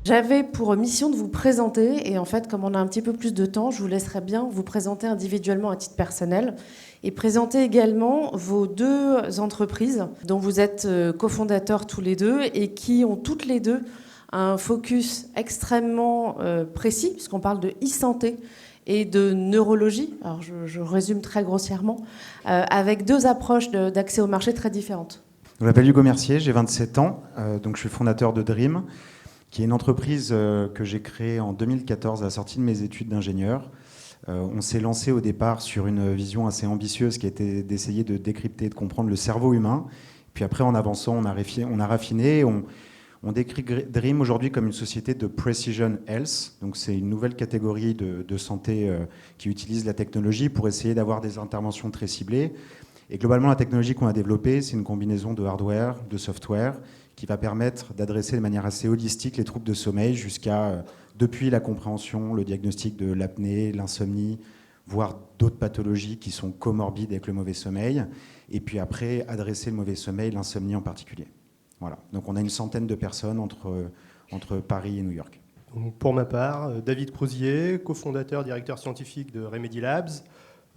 J'avais pour mission de vous présenter, et en fait, comme on a un petit peu plus de temps, je vous laisserai bien vous présenter individuellement à titre personnel et présenter également vos deux entreprises dont vous êtes cofondateurs tous les deux et qui ont toutes les deux un focus extrêmement précis, puisqu'on parle de e-santé et de neurologie, alors je résume très grossièrement, avec deux approches d'accès au marché très différentes. Je m'appelle Hugo Mercier, j'ai 27 ans, donc je suis fondateur de Dream, qui est une entreprise que j'ai créée en 2014 à la sortie de mes études d'ingénieur. On s'est lancé au départ sur une vision assez ambitieuse qui était d'essayer de décrypter et de comprendre le cerveau humain. Puis après, en avançant, on a raffiné. On décrit Dream aujourd'hui comme une société de Precision Health. Donc c'est une nouvelle catégorie de santé qui utilise la technologie pour essayer d'avoir des interventions très ciblées. Et globalement, la technologie qu'on a développée, c'est une combinaison de hardware, de software, qui va permettre d'adresser de manière assez holistique les troubles de sommeil jusqu'à, depuis la compréhension, le diagnostic de l'apnée, l'insomnie, voire d'autres pathologies qui sont comorbides avec le mauvais sommeil. Et puis après, adresser le mauvais sommeil, l'insomnie en particulier. Voilà. Donc on a une centaine de personnes entre Paris et New York. Donc, pour ma part, David Crozier, cofondateur, directeur scientifique de Remedy Labs.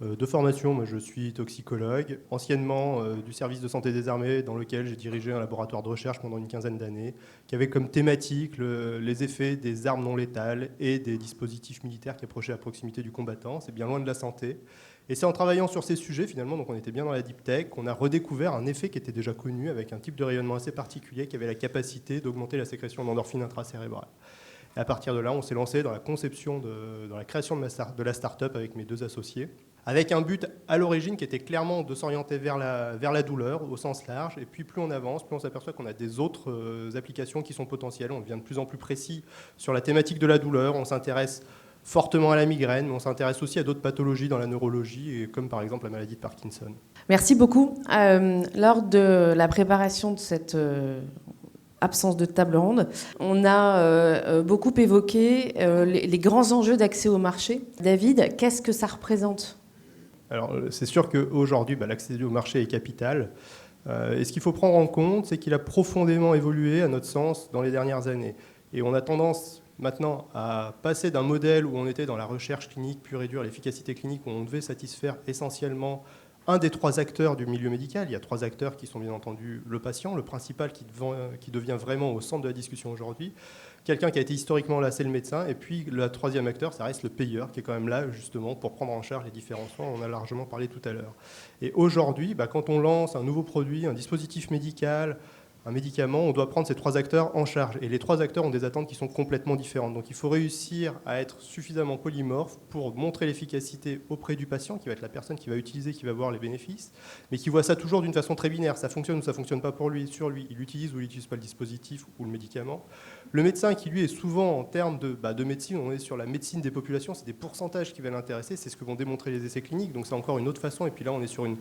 De formation, moi, je suis toxicologue, anciennement du service de santé des armées, dans lequel j'ai dirigé un laboratoire de recherche pendant une quinzaine d'années, qui avait comme thématique les effets des armes non létales et des dispositifs militaires qui approchaient à proximité du combattant. C'est bien loin de la santé. Et c'est en travaillant sur ces sujets, finalement, donc on était bien dans la deep tech, qu'on a redécouvert un effet qui était déjà connu, avec un type de rayonnement assez particulier qui avait la capacité d'augmenter la sécrétion d'endorphine intracérébrale. Et à partir de là, on s'est lancé dans la conception, dans la création de la start-up avec mes deux associés, avec un but à l'origine qui était clairement de s'orienter vers la douleur au sens large. Et puis plus on avance, plus on s'aperçoit qu'on a des autres applications qui sont potentielles. On devient de plus en plus précis sur la thématique de la douleur. On s'intéresse fortement à la migraine, mais on s'intéresse aussi à d'autres pathologies dans la neurologie, comme par exemple la maladie de Parkinson. Merci beaucoup. Lors de la préparation de cette absence de table ronde, on a beaucoup évoqué les grands enjeux d'accès au marché. David, qu'est-ce que ça représente ? Alors, c'est sûr qu'aujourd'hui, l'accès au marché est capital. Et ce qu'il faut prendre en compte, c'est qu'il a profondément évolué, à notre sens, dans les dernières années. Et on a tendance maintenant à passer d'un modèle où on était dans la recherche clinique pure et dure, l'efficacité clinique, où on devait satisfaire essentiellement un des trois acteurs du milieu médical. Il y a trois acteurs qui sont bien entendu le patient, le principal qui devient vraiment au centre de la discussion aujourd'hui, quelqu'un qui a été historiquement là, c'est le médecin, et puis le troisième acteur, ça reste le payeur, qui est quand même là justement pour prendre en charge les différents soins, on en a largement parlé tout à l'heure. Et aujourd'hui, quand on lance un nouveau produit, un dispositif médical, un médicament, on doit prendre ces trois acteurs en charge. Et les trois acteurs ont des attentes qui sont complètement différentes. Donc il faut réussir à être suffisamment polymorphe pour montrer l'efficacité auprès du patient, qui va être la personne qui va utiliser, qui va voir les bénéfices, mais qui voit ça toujours d'une façon très binaire. Ça fonctionne ou ça ne fonctionne pas pour lui, sur lui. Il utilise ou il n'utilise pas le dispositif ou le médicament. Le médecin qui, lui, est souvent en termes de médecine, on est sur la médecine des populations, c'est des pourcentages qui va l'intéresser, c'est ce que vont démontrer les essais cliniques, donc c'est encore une autre façon. Et puis là, on est sur une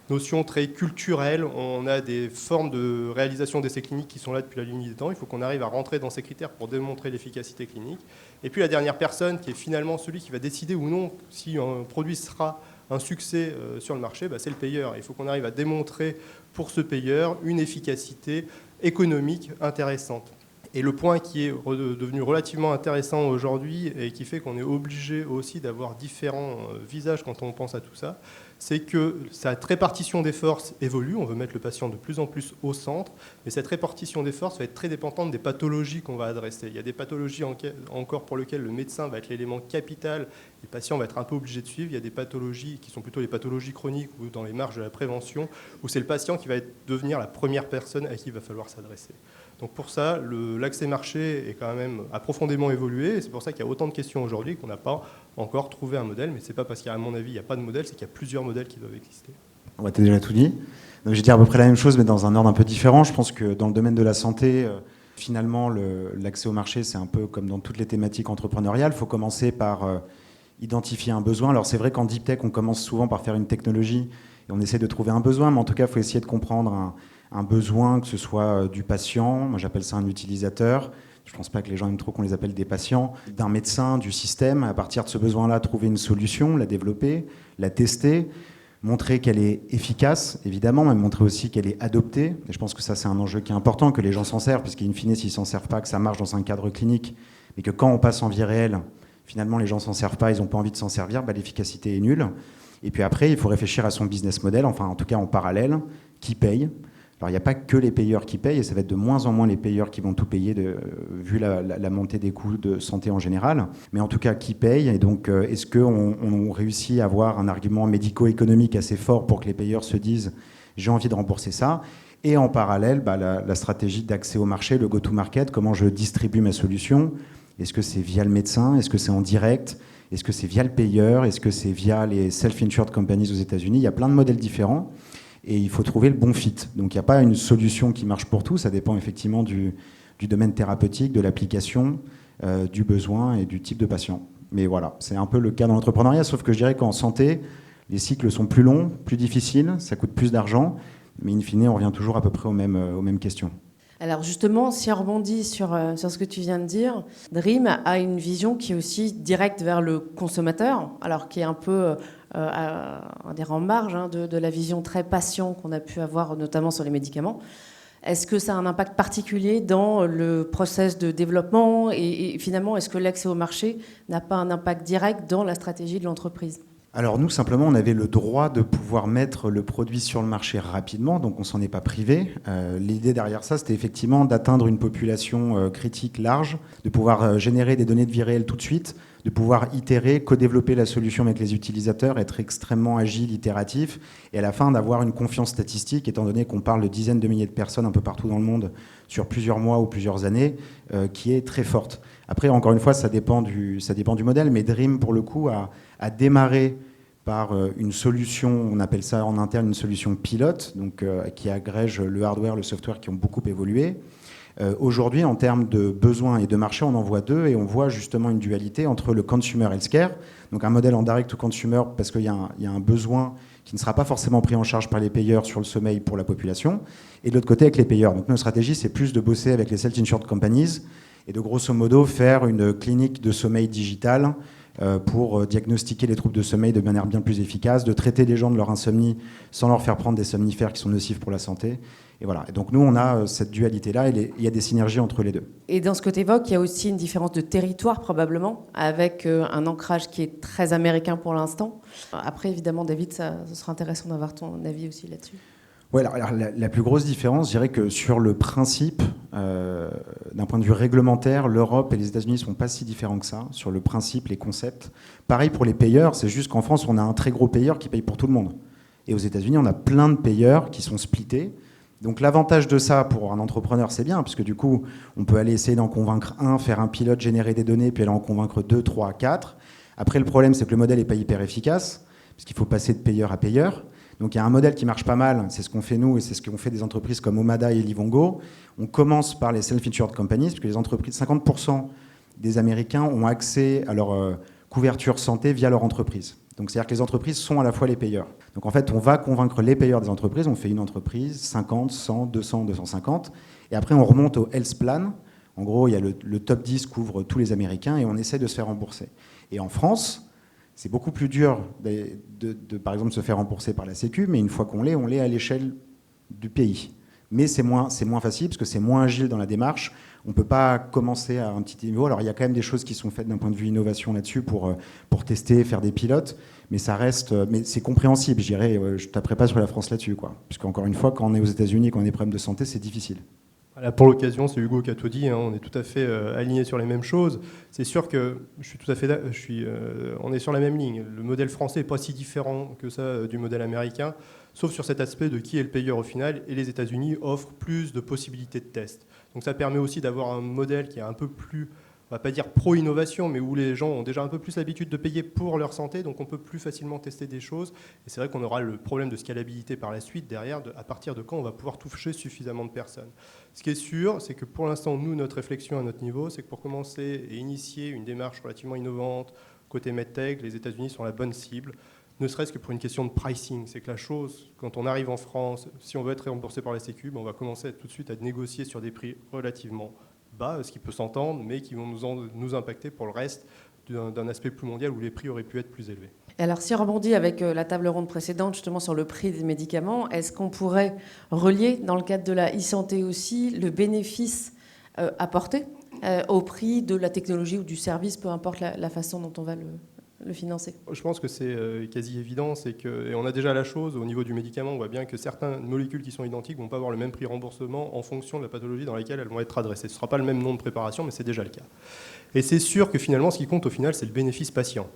notion très culturelle. On a des formes de réalisation d'essais cliniques qui sont là depuis la limite des temps. Il faut qu'on arrive à rentrer dans ces critères pour démontrer l'efficacité clinique. Et puis la dernière personne, qui est finalement celui qui va décider ou non si un produit sera un succès sur le marché, c'est le payeur. Il faut qu'on arrive à démontrer pour ce payeur une efficacité économique intéressante. Et le point qui est devenu relativement intéressant aujourd'hui et qui fait qu'on est obligé aussi d'avoir différents visages quand on pense à tout ça, c'est que cette répartition des forces évolue. On veut mettre le patient de plus en plus au centre, mais cette répartition des forces va être très dépendante des pathologies qu'on va adresser. Il y a des pathologies encore pour lesquelles le médecin va être l'élément capital, le patient va être un peu obligé de suivre. Il y a des pathologies qui sont plutôt les pathologies chroniques ou dans les marges de la prévention, où c'est le patient qui va devenir la première personne à qui il va falloir s'adresser. Donc pour ça, l'accès marché est quand même, a profondément évolué, et c'est pour ça qu'il y a autant de questions aujourd'hui qu'on n'a pas encore trouvé un modèle, mais c'est pas parce qu'à mon avis, il n'y a pas de modèle, c'est qu'il y a plusieurs modèles qui doivent exister. On va déjà tout dit. Donc je vais dire à peu près la même chose, mais dans un ordre un peu différent. Je pense que dans le domaine de la santé, finalement, l'accès au marché, c'est un peu comme dans toutes les thématiques entrepreneuriales. Il faut commencer par identifier un besoin. Alors c'est vrai qu'en deep tech, on commence souvent par faire une technologie et on essaie de trouver un besoin, mais en tout cas, il faut essayer de comprendre un besoin, que ce soit du patient, moi j'appelle ça un utilisateur, je ne pense pas que les gens aiment trop qu'on les appelle des patients, d'un médecin, du système, à partir de ce besoin-là, trouver une solution, la développer, la tester, montrer qu'elle est efficace, évidemment, mais montrer aussi qu'elle est adoptée. Et je pense que ça, c'est un enjeu qui est important, que les gens s'en servent, puisqu'in fine, s'ils ne s'en servent pas, que ça marche dans un cadre clinique, mais que quand on passe en vie réelle, finalement, les gens ne s'en servent pas, ils n'ont pas envie de s'en servir, l'efficacité est nulle. Et puis après, il faut réfléchir à son business model, enfin, en tout cas, en parallèle, qui paye. Alors, il n'y a pas que les payeurs qui payent, et ça va être de moins en moins les payeurs qui vont tout payer, vu la montée des coûts de santé en général. Mais en tout cas, qui paye? Et donc, est-ce qu'on réussit à avoir un argument médico-économique assez fort pour que les payeurs se disent « j'ai envie de rembourser ça » Et en parallèle, la stratégie d'accès au marché, le go-to-market, comment je distribue ma solution? Est-ce que c'est via le médecin? Est-ce que c'est en direct? Est-ce que c'est via le payeur? Est-ce que c'est via les self-insured companies aux États-Unis? Il y a plein de modèles différents. Et il faut trouver le bon fit. Donc il n'y a pas une solution qui marche pour tout, ça dépend effectivement du domaine thérapeutique, de l'application, du besoin et du type de patient. Mais voilà, c'est un peu le cas dans l'entrepreneuriat, sauf que je dirais qu'en santé, les cycles sont plus longs, plus difficiles, ça coûte plus d'argent, mais in fine, on revient toujours à peu près aux mêmes questions. Alors justement, si on rebondit sur ce que tu viens de dire, Dream a une vision qui est aussi directe vers le consommateur, alors qui est un peu en marge de la vision très patient qu'on a pu avoir notamment sur les médicaments. Est-ce que ça a un impact particulier dans le process de développement et finalement, est-ce que l'accès au marché n'a pas un impact direct dans la stratégie de l'entreprise ? Alors nous, simplement, on avait le droit de pouvoir mettre le produit sur le marché rapidement, donc on s'en est pas privé. L'idée derrière ça, c'était effectivement d'atteindre une population critique large, de pouvoir générer des données de vie réelle tout de suite, de pouvoir itérer, co-développer la solution avec les utilisateurs, être extrêmement agile, itératif, et à la fin d'avoir une confiance statistique, étant donné qu'on parle de dizaines de milliers de personnes un peu partout dans le monde sur plusieurs mois ou plusieurs années, qui est très forte. Après, encore une fois, ça dépend du modèle, mais Dream, pour le coup, a démarré par une solution, on appelle ça en interne une solution pilote, donc, qui agrège le hardware, le software qui ont beaucoup évolué. Aujourd'hui, en termes de besoins et de marché, on en voit deux et on voit justement une dualité entre le consumer healthcare, donc un modèle en direct to consumer parce qu'il y a un besoin qui ne sera pas forcément pris en charge par les payeurs sur le sommeil pour la population, et de l'autre côté avec les payeurs. Donc notre stratégie, c'est plus de bosser avec les self-insured companies et de grosso modo faire une clinique de sommeil digitale pour diagnostiquer les troubles de sommeil de manière bien plus efficace, de traiter les gens de leur insomnie sans leur faire prendre des somnifères qui sont nocifs pour la santé. Et voilà. Et donc nous, on a cette dualité-là, et il y a des synergies entre les deux. Et dans ce que tu évoques, il y a aussi une différence de territoire probablement, avec un ancrage qui est très américain pour l'instant. Après, évidemment, David, ce sera intéressant d'avoir ton avis aussi là-dessus. Ouais, alors la plus grosse différence, je dirais que sur le principe, d'un point de vue réglementaire, l'Europe et les États-Unis ne sont pas si différents que ça, sur le principe, les concepts. Pareil pour les payeurs, c'est juste qu'en France, on a un très gros payeur qui paye pour tout le monde. Et aux États-Unis, on a plein de payeurs qui sont splittés. Donc l'avantage de ça pour un entrepreneur, c'est bien, parce que du coup, on peut aller essayer d'en convaincre un, faire un pilote, générer des données, puis aller en convaincre 2, 3, 4. Après, le problème, c'est que le modèle n'est pas hyper efficace, parce qu'il faut passer de payeur à payeur. Donc il y a un modèle qui marche pas mal, c'est ce qu'on fait nous, et c'est ce qu'ont fait des entreprises comme Omada et Livongo. On commence par les self-insured companies, parce que les entreprises, 50% des Américains ont accès à leur couverture santé via leur entreprise. Donc c'est-à-dire que les entreprises sont à la fois les payeurs. Donc en fait, on va convaincre les payeurs des entreprises, on fait une entreprise, 50, 100, 200, 250, et après on remonte au health plan. En gros, il y a le top 10 couvre tous les Américains, et on essaie de se faire rembourser. Et en France, c'est beaucoup plus dur de, par exemple, se faire rembourser par la Sécu, mais une fois qu'on l'est, on l'est à l'échelle du pays. Mais c'est moins facile, parce que c'est moins agile dans la démarche. On ne peut pas commencer à un petit niveau. Alors, il y a quand même des choses qui sont faites d'un point de vue innovation là-dessus pour tester, faire des pilotes, mais ça reste... Mais c'est compréhensible, je dirais. Je ne taperai pas sur la France là-dessus, quoi. Puisqu'encore une fois, quand on est aux États-Unis et qu'on a des problèmes de santé, c'est difficile. Voilà, pour l'occasion, c'est Hugo qui a tout dit, hein, on est tout à fait alignés sur les mêmes choses. C'est sûr que on est sur la même ligne. Le modèle français n'est pas si différent que ça du modèle américain, sauf sur cet aspect de qui est le payeur au final, et les États-Unis offrent plus de possibilités de tests. Donc ça permet aussi d'avoir un modèle qui est un peu plus, on va pas dire pro-innovation, mais où les gens ont déjà un peu plus l'habitude de payer pour leur santé, donc on peut plus facilement tester des choses. Et c'est vrai qu'on aura le problème de scalabilité par la suite, derrière, à partir de quand on va pouvoir toucher suffisamment de personnes. Ce qui est sûr, c'est que pour l'instant, nous, notre réflexion à notre niveau, c'est que pour commencer et initier une démarche relativement innovante, côté MedTech, les États-Unis sont la bonne cible, ne serait-ce que pour une question de pricing. C'est que la chose, quand on arrive en France, si on veut être remboursé par la Sécu, on va commencer tout de suite à négocier sur des prix relativement bas, ce qui peut s'entendre, mais qui vont nous impacter pour le reste d'un aspect plus mondial où les prix auraient pu être plus élevés. Et alors, si on rebondit avec la table ronde précédente, justement sur le prix des médicaments, est-ce qu'on pourrait relier, dans le cadre de la e-santé aussi, le bénéfice apporté au prix de la technologie ou du service, peu importe la façon dont on va le financer? Je pense que c'est quasi évident, et on a déjà la chose au niveau du médicament, on voit bien que certaines molécules qui sont identiques ne vont pas avoir le même prix remboursement en fonction de la pathologie dans laquelle elles vont être adressées. Ce ne sera pas le même nom de préparation, mais c'est déjà le cas. Et c'est sûr que finalement, ce qui compte au final, c'est le bénéfice patient.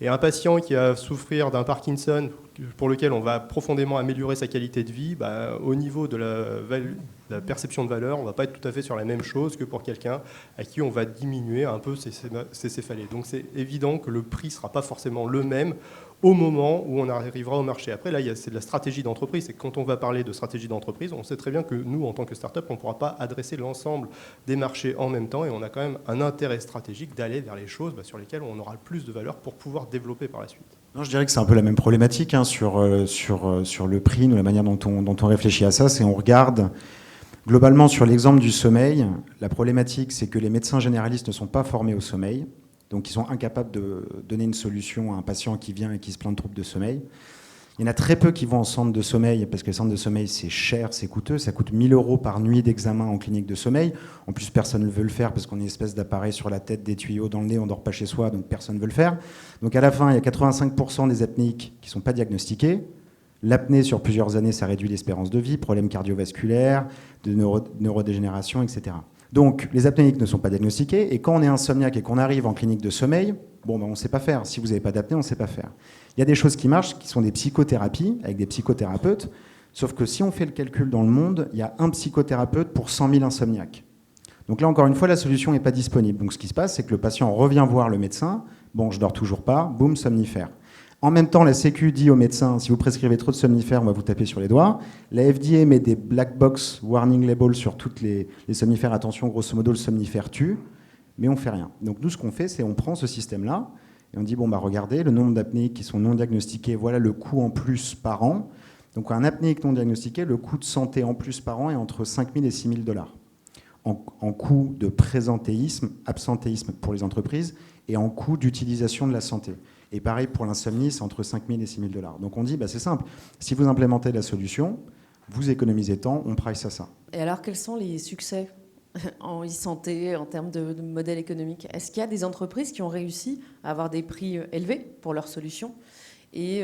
Et un patient qui va souffrir d'un Parkinson, pour lequel on va profondément améliorer sa qualité de vie, au niveau de la perception de valeur, on ne va pas être tout à fait sur la même chose que pour quelqu'un à qui on va diminuer un peu ses céphalées. Donc c'est évident que le prix ne sera pas forcément le même au moment où on arrivera au marché. Après, là, c'est de la stratégie d'entreprise. Et quand on va parler de stratégie d'entreprise, on sait très bien que nous, en tant que start-up, on ne pourra pas adresser l'ensemble des marchés en même temps. Et on a quand même un intérêt stratégique d'aller vers les choses sur lesquelles on aura le plus de valeur pour pouvoir développer par la suite. Non, je dirais que c'est un peu la même problématique sur le prix, la manière dont on réfléchit à ça. C'est on regarde globalement sur l'exemple du sommeil. La problématique, c'est que les médecins généralistes ne sont pas formés au sommeil. Donc, ils sont incapables de donner une solution à un patient qui vient et qui se plaint de troubles de sommeil. Il y en a très peu qui vont en centre de sommeil, parce que le centre de sommeil, c'est cher, c'est coûteux. Ça coûte 1 000 € par nuit d'examen en clinique de sommeil. En plus, personne ne veut le faire, parce qu'on a une espèce d'appareil sur la tête, des tuyaux dans le nez, on ne dort pas chez soi, donc personne ne veut le faire. Donc, à la fin, il y a 85% des apnéiques qui ne sont pas diagnostiqués. L'apnée, sur plusieurs années, ça réduit l'espérance de vie, problèmes cardiovasculaires, de neurodégénération, etc. Donc, les apnéiques ne sont pas diagnostiqués, et quand on est insomniaque et qu'on arrive en clinique de sommeil, on ne sait pas faire. Si vous n'avez pas d'apnée, on ne sait pas faire. Il y a des choses qui marchent, qui sont des psychothérapies, avec des psychothérapeutes, sauf que si on fait le calcul dans le monde, il y a un psychothérapeute pour 100 000 insomniaques. Donc là, encore une fois, la solution n'est pas disponible. Donc ce qui se passe, c'est que le patient revient voir le médecin, je dors toujours pas, boum, somnifère. En même temps, la Sécu dit au médecin, si vous prescrivez trop de somnifères, on va vous taper sur les doigts. La FDA met des black box warning labels sur toutes les somnifères. Attention, grosso modo, le somnifère tue, mais on ne fait rien. Donc nous, ce qu'on fait, c'est on prend ce système-là et on dit, regardez, le nombre d'apnéiques qui sont non diagnostiqués, voilà le coût en plus par an. Donc un apnéique non diagnostiqué, le coût de santé en plus par an est entre 5 000 et 6 000 $. En coût de présentéisme, absentéisme pour les entreprises, et en coût d'utilisation de la santé. Et pareil pour l'insomnie, c'est entre 5 000 et 6 000 $. Donc on dit, c'est simple, si vous implémentez la solution, vous économisez temps, on price à ça. Et alors, quels sont les succès en e-santé, en termes de modèle économique? Est-ce qu'il y a des entreprises qui ont réussi à avoir des prix élevés pour leurs solutions? Et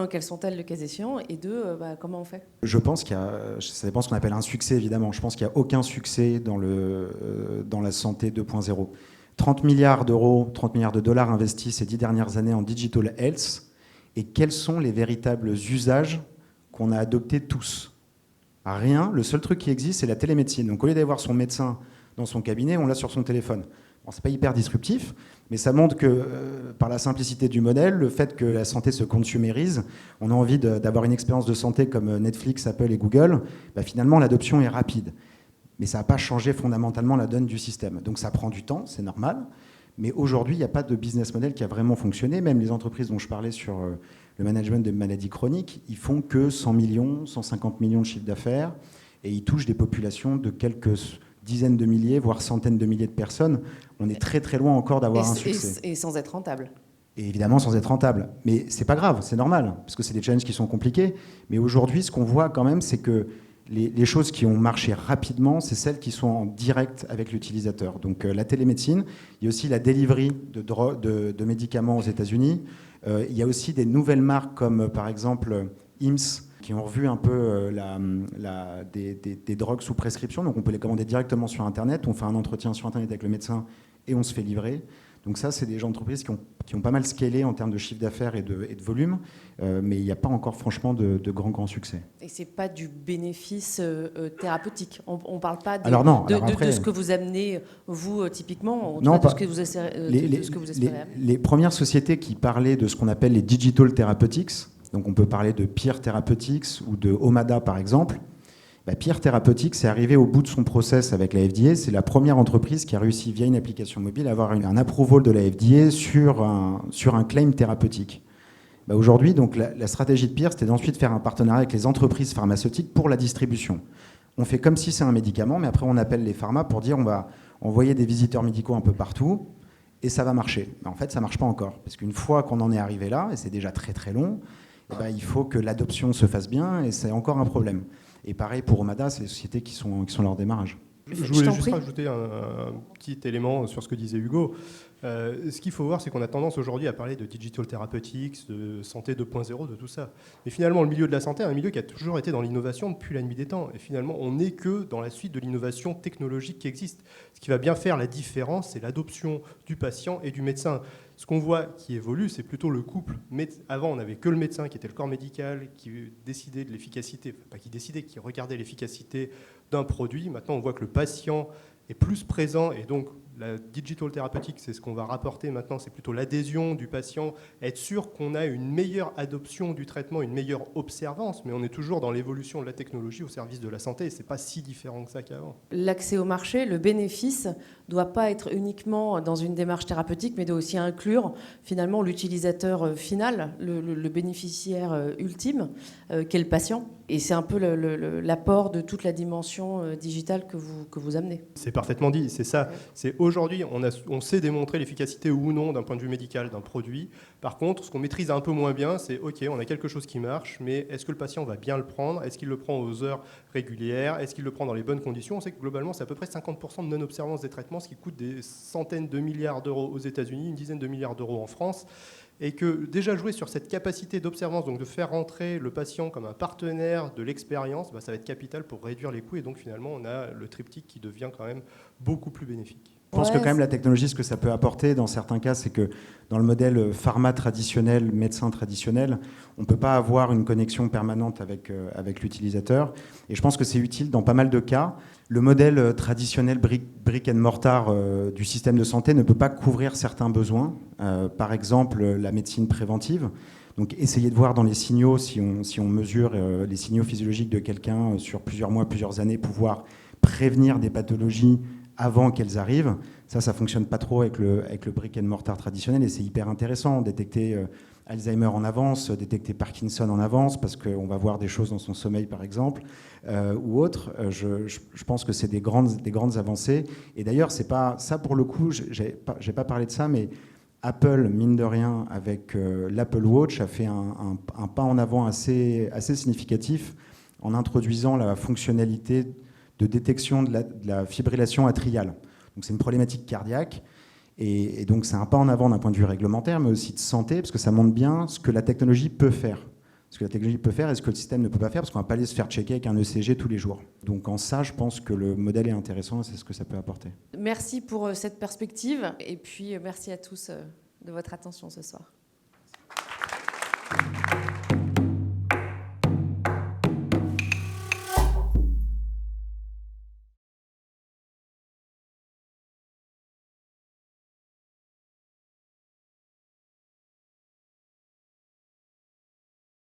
quelles sont-elles le cas échéant? Et deux, comment on fait? Je pense qu'il y a, ça dépend de ce qu'on appelle un succès, évidemment. Je pense qu'il n'y a aucun succès dans la santé 2.0. 30 milliards d'euros, 30 milliards de dollars investis ces 10 dernières années en digital health. Et quels sont les véritables usages qu'on a adoptés tous? Rien. Le seul truc qui existe, c'est la télémédecine. Donc au lieu d'aller voir son médecin dans son cabinet, on l'a sur son téléphone. C'est pas hyper disruptif, mais ça montre que par la simplicité du modèle, le fait que la santé se consumérise, on a envie d'avoir une expérience de santé comme Netflix, Apple et Google, finalement l'adoption est rapide. Mais ça n'a pas changé fondamentalement la donne du système. Donc ça prend du temps, c'est normal. Mais aujourd'hui, il n'y a pas de business model qui a vraiment fonctionné. Même les entreprises dont je parlais sur le management de maladies chroniques, ils font que 100 millions, 150 millions de chiffre d'affaires. Et ils touchent des populations de quelques dizaines de milliers, voire centaines de milliers de personnes. On est très très loin encore d'avoir un succès. Et sans être rentable. Et évidemment sans être rentable. Mais c'est pas grave, c'est normal, parce que c'est des challenges qui sont compliqués. Mais aujourd'hui, ce qu'on voit quand même, c'est que les choses qui ont marché rapidement, c'est celles qui sont en direct avec l'utilisateur. Donc la télémédecine, il y a aussi la delivery de médicaments aux États-Unis. Il y a aussi des nouvelles marques comme par exemple IMSS, qui ont revu un peu des drogues sous prescription. Donc on peut les commander directement sur Internet, on fait un entretien sur Internet avec le médecin et on se fait livrer. Donc ça, c'est des entreprises qui ont pas mal scalé en termes de chiffre d'affaires et de volume, mais il n'y a pas encore franchement de grands succès. Et ce n'est pas du bénéfice thérapeutique. On ne parle pas de ce que vous amenez, vous, typiquement, de ce que vous espérez amener. Les premières sociétés qui parlaient de ce qu'on appelle les digital therapeutics, donc on peut parler de Peer Therapeutics ou de Omada par exemple. Peer Therapeutics est arrivé au bout de son process avec la FDA. C'est la première entreprise qui a réussi via une application mobile à avoir un approval de la FDA sur un claim thérapeutique. Aujourd'hui, donc, la stratégie de Peer, c'était d'ensuite faire un partenariat avec les entreprises pharmaceutiques pour la distribution. On fait comme si c'est un médicament, mais après on appelle les pharma pour dire on va envoyer des visiteurs médicaux un peu partout et ça va marcher. Mais en fait, ça ne marche pas encore. Parce qu'une fois qu'on en est arrivé là, et c'est déjà très très long, eh ben, il faut que l'adoption se fasse bien, et c'est encore un problème. Et pareil pour Omada, c'est les sociétés qui sont à leur démarrage. Je voulais juste rajouter un petit élément sur ce que disait Hugo. Ce qu'il faut voir, c'est qu'on a tendance aujourd'hui à parler de digital therapeutics, de santé 2.0, de tout ça. Mais finalement, le milieu de la santé est un milieu qui a toujours été dans l'innovation depuis la nuit des temps. Et finalement, on n'est que dans la suite de l'innovation technologique qui existe. Ce qui va bien faire la différence, c'est l'adoption du patient et du médecin. Ce qu'on voit qui évolue, c'est plutôt le couple. Avant, on n'avait que le médecin qui était le corps médical, qui décidait de l'efficacité, enfin, pas qui décidait, qui regardait l'efficacité d'un produit. Maintenant, on voit que le patient est plus présent, et donc la digital thérapeutique, c'est ce qu'on va rapporter maintenant, c'est plutôt l'adhésion du patient, être sûr qu'on a une meilleure adoption du traitement, une meilleure observance, mais on est toujours dans l'évolution de la technologie au service de la santé, et c'est pas si différent que ça qu'avant. L'accès au marché, le bénéfice, doit pas être uniquement dans une démarche thérapeutique, mais doit aussi inclure finalement l'utilisateur final, le bénéficiaire ultime, qu'est le patient. Et c'est un peu l'apport de toute la dimension digitale que vous amenez. C'est parfaitement dit, c'est ça. C'est aujourd'hui, on sait démontrer l'efficacité ou non d'un point de vue médical d'un produit. Par contre, ce qu'on maîtrise un peu moins bien, c'est OK, on a quelque chose qui marche, mais est-ce que le patient va bien le prendre? Est-ce qu'il le prend aux heures régulières? Est-ce qu'il le prend dans les bonnes conditions? On sait que globalement, c'est à peu près 50% de non-observance des traitements, ce qui coûte des centaines de milliards d'euros aux États-Unis, une dizaine de milliards d'euros en France. Et que déjà jouer sur cette capacité d'observance, donc de faire rentrer le patient comme un partenaire de l'expérience, ça va être capital pour réduire les coûts. Et donc finalement, on a le triptyque qui devient quand même beaucoup plus bénéfique. Je pense que quand même la technologie, ce que ça peut apporter dans certains cas, c'est que dans le modèle pharma traditionnel, médecin traditionnel, on ne peut pas avoir une connexion permanente avec l'utilisateur. Et je pense que c'est utile dans pas mal de cas. Le modèle traditionnel brick and mortar du système de santé ne peut pas couvrir certains besoins. Par exemple, la médecine préventive. Donc essayer de voir dans les signaux, si on mesure les signaux physiologiques de quelqu'un sur plusieurs mois, plusieurs années, pouvoir prévenir des pathologies avant qu'elles arrivent. Ça fonctionne pas trop avec le brick and mortar traditionnel, et c'est hyper intéressant. Détecter Alzheimer en avance, détecter Parkinson en avance, parce qu'on va voir des choses dans son sommeil, par exemple, ou autre. Je pense que c'est des grandes avancées. Et d'ailleurs, c'est pas ça pour le coup, j'ai pas parlé de ça, mais Apple, mine de rien, avec l'Apple Watch, a fait un pas en avant assez significatif en introduisant la fonctionnalité de détection de la fibrillation atriale. Donc c'est une problématique cardiaque, et donc c'est un pas en avant d'un point de vue réglementaire, mais aussi de santé, parce que ça montre bien ce que la technologie peut faire. Ce que la technologie peut faire et ce que le système ne peut pas faire, parce qu'on ne va pas aller se faire checker avec un ECG tous les jours. Donc en ça, je pense que le modèle est intéressant, et c'est ce que ça peut apporter. Merci pour cette perspective, et puis merci à tous de votre attention ce soir.